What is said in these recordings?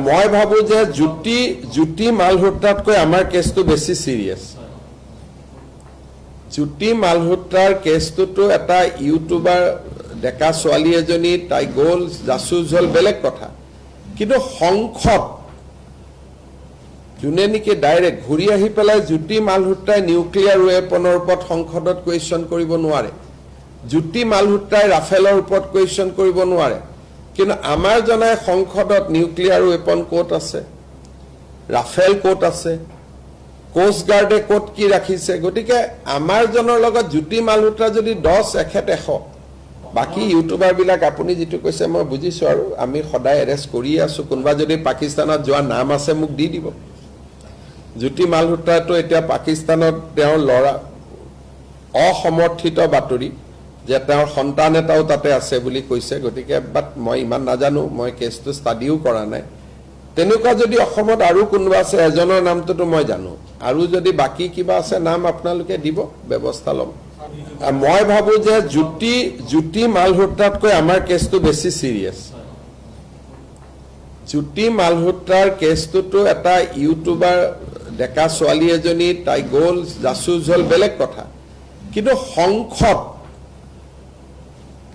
মই ভাবো যে জ্যোতি মালহোত্ৰাতকৈ আমাৰ কেছটো বেছি সিৰিয়াছ জ্যোতি মালহোত্ৰাৰ কেছটোতো এটা ইউটিউবাৰ ডেকা ছোৱালী এজনী তাই গ'ল জাসুস হ'ল বেলেগ কথা কিন্তু সংসদ যোনে নেকি ডাইৰেক্ট ঘূৰি আহি পেলাই জ্যোতি মালহোত্ৰাই নিউক্লিয়াৰ ৱেপনৰ ওপৰত সংসদত কুৱেশ্যন কৰিব নোৱাৰে জ্যোতি মালহোত্ৰাই ৰাফেলৰ ওপৰত কুৱেশ্যন কৰিব নোৱাৰে কিন্তু আমাৰ জনাই সংসদত নিউক্লিয়াৰ ৱেপন ক'ত আছে ৰাফেল ক'ত আছে কোষ্ট গাৰ্ডে ক'ত কি ৰাখিছে গতিকে আমাৰ জনৰ লগত জ্যোতি মালহোত্ৰা যদি 10 এখেত 100 বাকি ইউটিউবাৰ বিলাক আপুনি যেটো কৈছে মই বুজিছো আৰু আমি সদায় এৰেষ্ট কৰি আছো কোনবা যদি পাকিস্তানত যোৱা নাম আছে মোক দি দিব জ্যোতি মালহোত্ৰাটো এতিয়া পাকিস্তানত তেওঁৰ লৰা অসমৰ্থিত বাতৰি যে তেওঁৰ সন্তান এটাও তাতে আছে বুলি কৈছে গতিকে বাট মই ইমান নাজানো মই কেছটো ষ্টাডিও কৰা নাই তেনেকুৱা যদি অসমত আৰু কোনবা আছে এজনৰ নামটো মই জানো আৰু যদি বাকি কিবা আছে নাম আপোনালোকে দিব ব্যৱস্থা লম মই ভাবো যে জ্যোতি মালহোত্ৰাতকৈ আমাৰ কেছটো বেছি সিৰিয়াছ জ্যোতি মালহোত্ৰাৰ কেছটোতো এটা ইউটিউবাৰ ডেকা ছোৱালী এজনী তাই গ'ল জাসুস হ'ল বেলেগ কথা কিন্তু সংসদ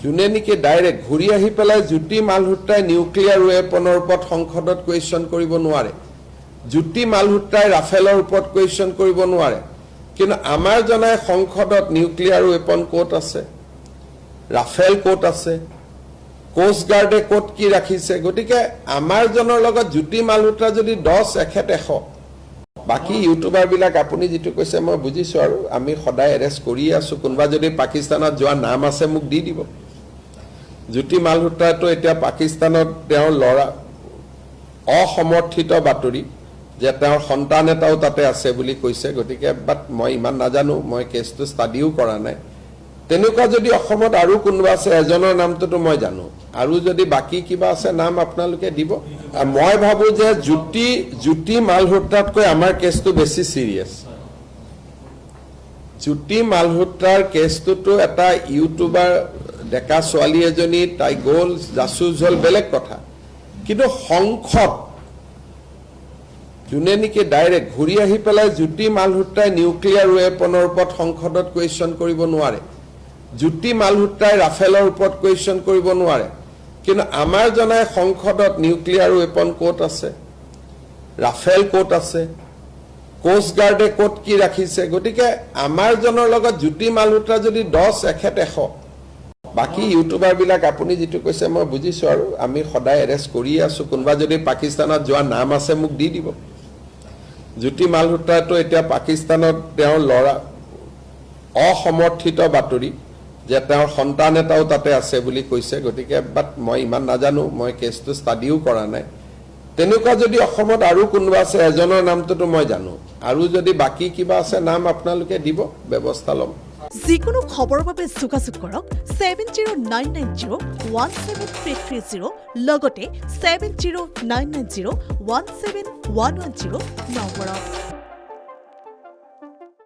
যোনে নেকি ডাইৰেক্ট ঘূৰি আহি পেলাই জ্যোতি মালহোত্ৰাই নিউক্লিয়াৰ ৱেপনৰ ওপৰত সংসদত কুৱেশ্যন কৰিব নোৱাৰে জ্যোতি মালহোত্ৰাই ৰাফেলৰ ওপৰত কুৱেশ্যন কৰিব নোৱাৰে কিন্তু আমাৰ জনাই সংসদত নিউক্লিয়াৰ ৱেপন ক'ত আছে ৰাফেল ক'ত আছে কোষ্ট গাৰ্ডে ক'ত কি ৰাখিছে গতিকে আমাৰ জনৰ লগত জ্যোতি মালহোত্ৰা যদি 10 এখেত 100 বাকি ইউটিউবাৰ বিলাক আপুনি যেটো কৈছে মই বুজিছো আৰু আমি সদায় এৰেষ্ট কৰি আছো কোনবা যদি পাকিস্তানত যোৱা নাম আছে মোক দি দিব জ্যোতি মালহোত্ৰাটো এতিয়া পাকিস্তানত তেওঁৰ লৰা অসমৰ্থিত বাতৰি যে তেওঁৰ সন্তান এটাও তাতে আছে বুলি কৈছে গতিকে বাট মই ইমান নাজানো মই কেছটো ষ্টাডিও কৰা নাই তেনেকুৱা যদি অসমত আৰু কোনবা আছে এজনৰ নামটো মই জানো আৰু যদি বাকি কিবা আছে নাম আপোনালোকে দিব মই ভাবো যে জ্যোতি মালহোত্ৰাতকৈ আমাৰ কেছটো বেছি সিৰিয়াছ জ্যোতি মালহোত্ৰাৰ কেছটোতো এটা ইউটিউবাৰ ডেকা ছোৱালী এজনী তাই গ'ল জাসুস হ'ল বেলেগ কথা কিন্তু সংসদ যোনে নেকি ডাইৰেক্ট ঘূৰি আহি পেলাই জ্যোতি মালহোত্ৰাই নিউক্লিয়াৰ ৱেপনৰ ওপৰত সংসদত কুৱেশ্যন কৰিব নোৱাৰে জ্যোতি মালহোত্ৰাই ৰাফেলৰ ওপৰত কুৱেশ্যন কৰিব নোৱাৰে কিন্তু আমাৰ জনাই সংসদত নিউক্লিয়াৰ ৱেপন ক'ত আছে ৰাফেল ক'ত আছে কোষ্ট গাৰ্ডে ক'ত কি ৰাখিছে গতিকে আমাৰ জনৰ লগত জ্যোতি মালহোত্ৰা যদি 10 এখেত 100 বাকি ইউটিউবাৰ বিলাক আপুনি যেটো কৈছে মই বুজিছো আৰু আমি সদায় এৰেষ্ট কৰি আছো কোনবা যদি পাকিস্তানত যোৱা নাম আছে মোক দি দিব জ্যোতি মালহোত্ৰাটো এতিয়া পাকিস্তানত তেওঁৰ লৰা অসমৰ্থিত বাতৰি যে তেওঁৰ সন্তান এটাও তাতে আছে বুলি কৈছে গতিকে বাট মই ইমান নাজানো মই কেছটো ষ্টাডিও কৰা নাই তেনেকুৱা যদি অসমত আৰু কোনবা আছে এজনৰ নামটো মই জানো আৰু যদি বাকি কিবা আছে নাম আপোনালোকে দিব ব্যৱস্থা লম যিকোনো খবৰৰ বাবে যোগাযোগ কৰক 7099017330 লগতে 7099017110 নম্বৰত